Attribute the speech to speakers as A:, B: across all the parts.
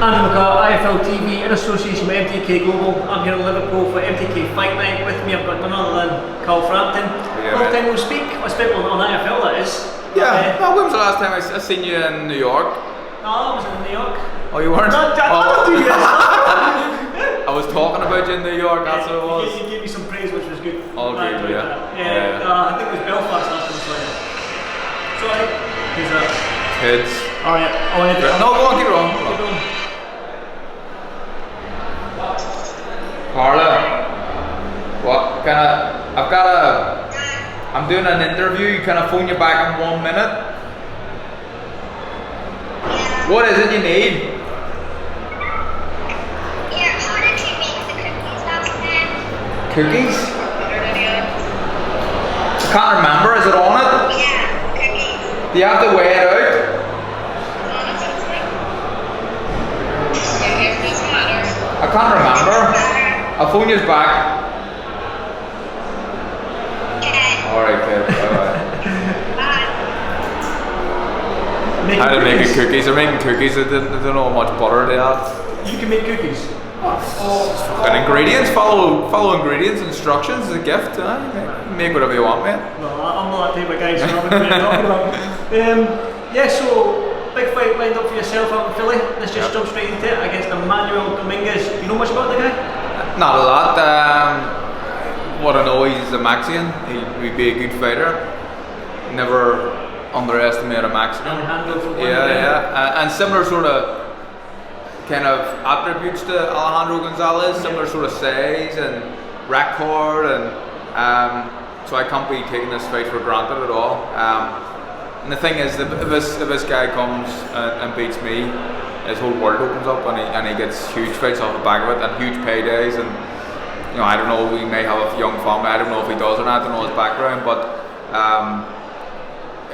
A: Andy McCART, IFL TV, in association with MTK Global. I'm here in Liverpool for MTK Fight Night. With me, I've got none other than Frampton. Long time no speak. I spent on IFL, that is.
B: Yeah. When was the last time I seen you in New York?
A: No, I was in New York.
B: Oh, you weren't?
A: I don't do this.
B: I was talking about you in New York. That's what it was.
A: You gave me some praise, which was good.
B: All good, yeah.
A: I think it was Belfast last time I saw you. Sorry. Who's that?
B: Kids.
A: Oh yeah. Oh yeah.
B: No, go on, keep going.
A: Keep going.
B: Carla, what kind of? I'm doing an interview. Can I phone you back in 1 minute?
C: Yeah.
B: What is it you need?
C: Yeah, how did you make the cookies last time?
B: Cookies? I can't remember. Is it on it?
C: Yeah, cookies.
B: Do you have to weigh it out? I can't remember. I'll phone you back.
C: Okay.
B: Alright, kid. Bye-bye.
C: Bye.
B: How to make cookies? They're making cookies. I don't know how much butter they have.
A: You can make cookies.
B: And ingredients, follow ingredients, instructions, is a gift. Make whatever you want, man.
A: Well, I'm not that type of guy, so I'm not talking about. Yeah, so big fight lined up for yourself out in Philly. Let's just jump straight into it against Dominguez. Do you know much about the guy?
B: Not a lot. What I know, he's a Mexican. He'd be a good fighter. Never underestimate a Mexican. And similar sort of kind of attributes to Alejandro Gonzalez, similar sort of size and record, and so I can't be taking this fight for granted at all. And the thing is, if this guy comes and beats me, his whole world opens up, and he gets huge fights off the back of it, and huge paydays, and I don't know, he may have a young family, I don't know if he does or not, I don't know his background, but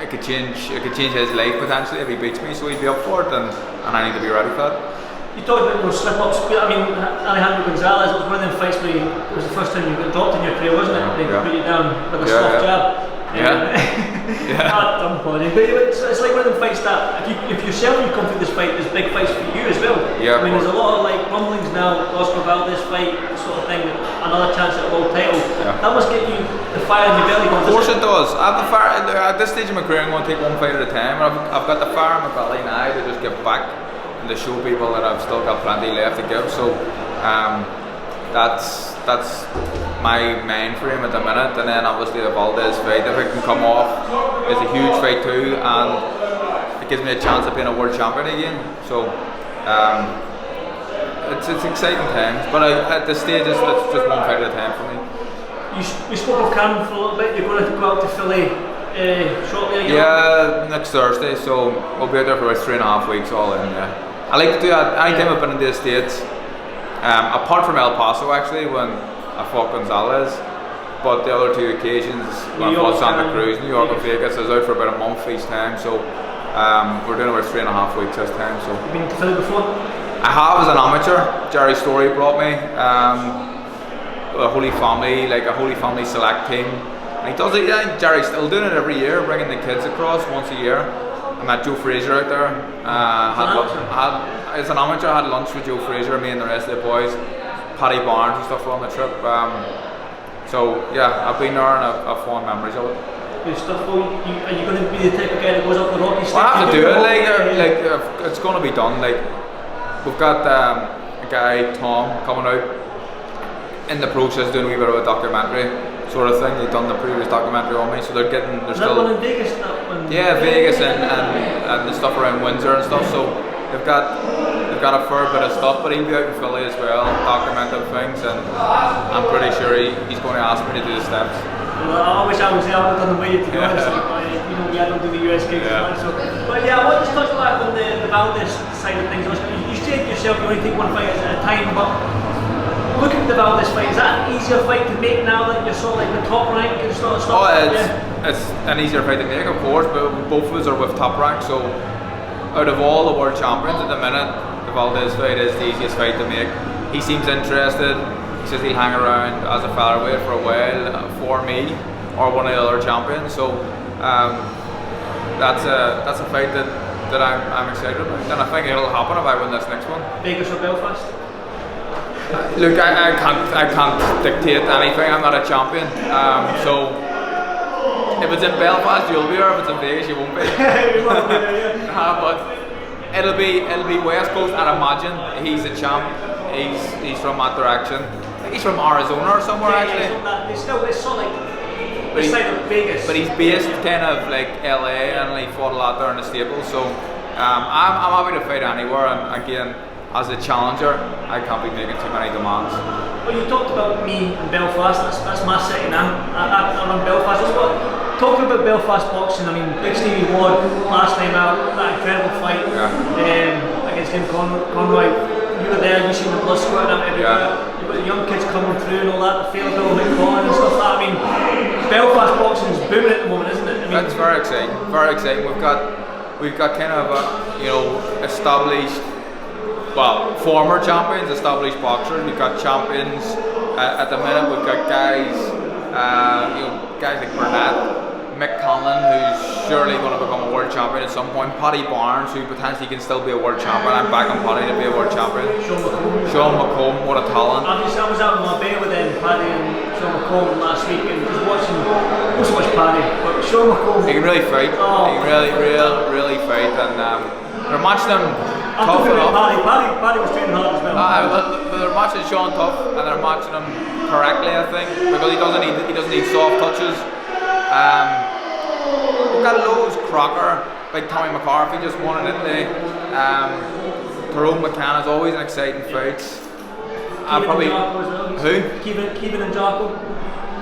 B: it could change his life potentially if he beats me, so he'd be up for it, and I need to be ready for that.
A: You talked about those slip-ups. I mean, Alejandro Gonzalez, it was one of them fights where it was the first time you got dropped in your career, wasn't it? They put you down with a soft jab. I'm apologising, but it's like one of them fights that if yourself you come through this fight, there's big fights for you as well.
B: Yeah,
A: I mean, there's a lot of like rumblings now, Oscar Valdez fight, sort of thing, another chance at a world title. That must get you the fire in your belly.
B: Of course it does. I have the fire at this stage of my career. I'm going to take one fight at a time. I've got the fire in my belly now to just get back and to show people that I've still got plenty left to give. So that's my main frame at the minute, and then obviously the Valdez fight, if it can come off, is a huge fight too, and it gives me a chance of being a world champion again. So it's exciting times, but at this stage it's just one fight at a time for me.
A: We spoke of Cameron for a little bit. You're going to go out to Philly shortly again?
B: Yeah, next Thursday, so we'll be out there for about 3.5 weeks all in. I like to do that anytime I've been in the States. Apart from El Paso actually, when I fought Gonzalez, but the other two occasions when I fought Santa Cruz, New York and Vegas, I was out for about a month each time, so we're doing about 3.5 weeks this time. So
A: you've been to Philly before?
B: I have as an amateur. Jerry Story brought me a Holy Family select team, and he does it. Yeah, Jerry's still doing it every year, bringing the kids across once a year. I met Joe Frazier out there. As an amateur, I had lunch with Joe Frazier, me and the rest of the boys. Paddy Barnes and stuff were on the trip. So yeah, I've been there and I've fond memories of it.
A: Good stuff. Are you going to be the type of guy that goes up the Rocky Steps?
B: Well, I have to do it. It's going to be done. Like we've got a guy Tom coming out in the process doing a wee bit of a documentary sort of thing. They've done the previous documentary on me, so they're still.
A: That one in Vegas,
B: Vegas and the stuff around Windsor and stuff. So they've got a fair bit of stuff, but he'll be out in Philly as well, documenting things, and I'm pretty sure he's going to ask me to do the steps.
A: Well, I wish I was there. I would have done the way to go. I don't do the US gigs as much. So. But yeah, I want to touch back on the Valdez side of things. You said yourself you only take one fight at a time, but looking at the Valdez fight, is that an easier fight to make now that you're sort of like the top rank and stuff?
B: It's an easier fight to make, of course, but both of us are with top rank, so out of all the world champions at the minute, the Valdez fight is the easiest fight to make. He seems interested. He says he'll hang around as a featherweight for a while for me or one of the other champions. So that's a fight that that I'm excited about, and I think it'll happen if I win this next one.
A: Vegas or Belfast?
B: Look, I can't dictate anything. I'm not a champion. So if it's in Belfast, you'll be there. If it's in Vegas, you won't be. But it'll be West Coast. I'd imagine he's a champ. He's from that direction. I think he's from Arizona or somewhere actually.
A: It's sort of like it's like Vegas.
B: But he's based kind of like LA, and he fought a lot there in the stable. So I'm happy to fight anywhere. And again, as a challenger, I can't be making too many demands.
A: Well, you talked about me in Belfast. That's my city, and I'm in Belfast. Talking about Belfast boxing, I mean, Big Stevie Ward last time out, that incredible fight against Tim Conroy. You were there, you seen the blood squirting out everywhere. You've got the young kids coming through and all that, the field Bill McCART and stuff like that. I mean, Belfast boxing is booming at the moment, isn't it? I mean,
B: that's very exciting. Very exciting. We've got kind of established, well, former champions, established boxers. We've got champions at the minute. We've got guys, guys like Burnett, Mick Conlon, who's surely going to become a world champion at some point. Paddy Barnes, who potentially can still be a world champion. I'm backing Paddy to be a world champion. Sean McComb, what a talent.
A: I was out in Marbella with them, Paddy and Sean McComb last week, and just watching, not so much Paddy, but Sean McComb.
B: He can really fight. He can really fight, and they're matching him tough enough.
A: Paddy was training hard as well.
B: But they're matching Sean tough, and they're matching him correctly, I think, because he doesn't need soft touches. We've got Lowe's Crocker, big Tommy McCarthy just won in Italy. Tyrone McCann is always an exciting fight. Who?
A: Kevin and Jocko.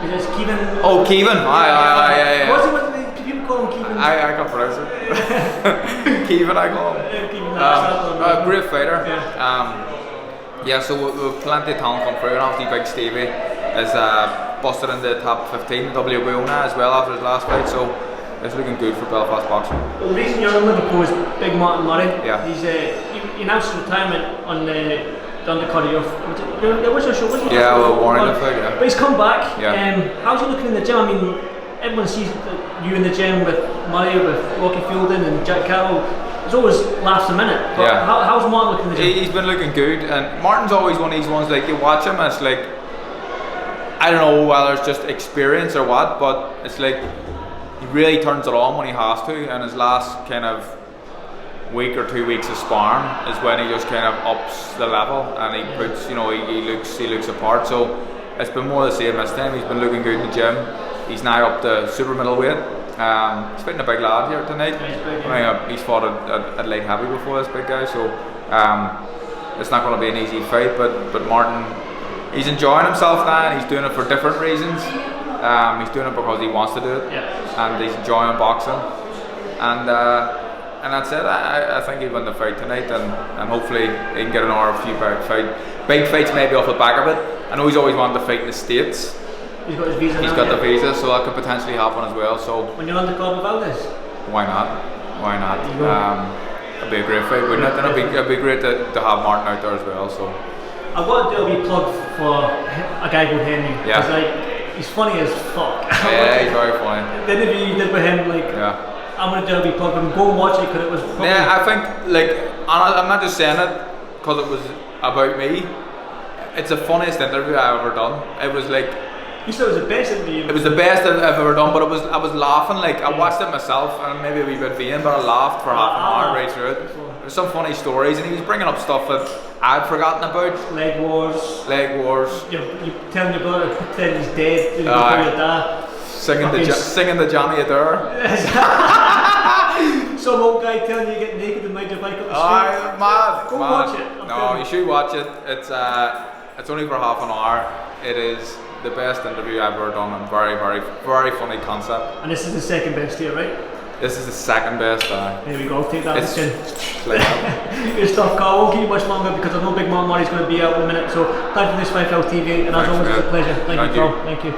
A: Is Kevin?
B: Oh, Kevin. Aye.
A: What's it? People call him Kevin.
B: I can pronounce it. Kevin, I call him. Great fighter. Yeah. So we've plenty of talent come through, and obviously Big Stevie is busted in the top 15 WBO now as well after his last fight. So it's looking good for Belfast boxing.
A: Well, the reason you're in Liverpool is Big Martin Murray.
B: Yeah.
A: He announced his retirement on the undercard of your what's your show?
B: Warren fight. Yeah.
A: But he's come back.
B: Yeah.
A: How's he looking in the gym? I mean, everyone sees you in the gym with Murray, with Rocky Fielding and Jack Carroll. There's always laughs a minute. But how's Martin looking in the gym?
B: He's been looking good, and Martin's always one of these ones, like you watch him and it's like, I don't know whether it's just experience or what, but it's like he really turns it on when he has to, and his last kind of week or 2 weeks of sparring is when he just kind of ups the level, and he puts, he looks apart. So it's been more the same this time. He's been looking good in the gym. He's now up to super middleweight. He's fighting a big lad here tonight. He's fought at light heavy before, this big guy, so it's not going to be an easy fight. But Martin, he's enjoying himself now, and he's doing it for different reasons. He's doing it because he wants to do it, and he's enjoying boxing. And that's it. I think he'll win the fight tonight, and hopefully he can get another few big fights maybe off the back of it. I know he's always wanted to fight in the States.
A: He's got his visa.
B: He's got the visa, so that could potentially happen as well. So
A: when you're on the card with Valdez,
B: why not? It'd be a great fight, wouldn't it? It'd be great to have Martin out there as well. So
A: I've got to do a wee plug for a guy called Henry.
B: Yeah.
A: He's funny as fuck.
B: Yeah, he's very funny.
A: The interview you did with him, I'm gonna do a wee plug for him. Go and watch it because it was.
B: I think I'm not just saying it because it was about me. It's the funniest interview I've ever done. It was like.
A: You said it was the best interview.
B: It was the best I've ever done, but I was laughing. Like I watched it myself, and maybe a wee bit vain, but I laughed for half an hour right through it. There was some funny stories, and he was bringing up stuff that I'd forgotten about.
A: Leg wars. You telling your brother that he's dead. Your dad.
B: Singing the Johnny Adair.
A: Some old guy telling you to get naked and ride your bike up the street.
B: Mad.
A: Go watch it.
B: No, you should watch it. It's only for half an hour. It is the best interview I've ever done, and very, very, very funny concept.
A: And this is the second best here, right?
B: This is the second best.
A: There we go, take that
B: it's
A: like Good stuff, Carl. I won't keep you much longer because I know Big Martin Murray's going to be out in a minute. So thank you for this Fight TV, and as always, it's a pleasure. Thank you, Carl. Thank you.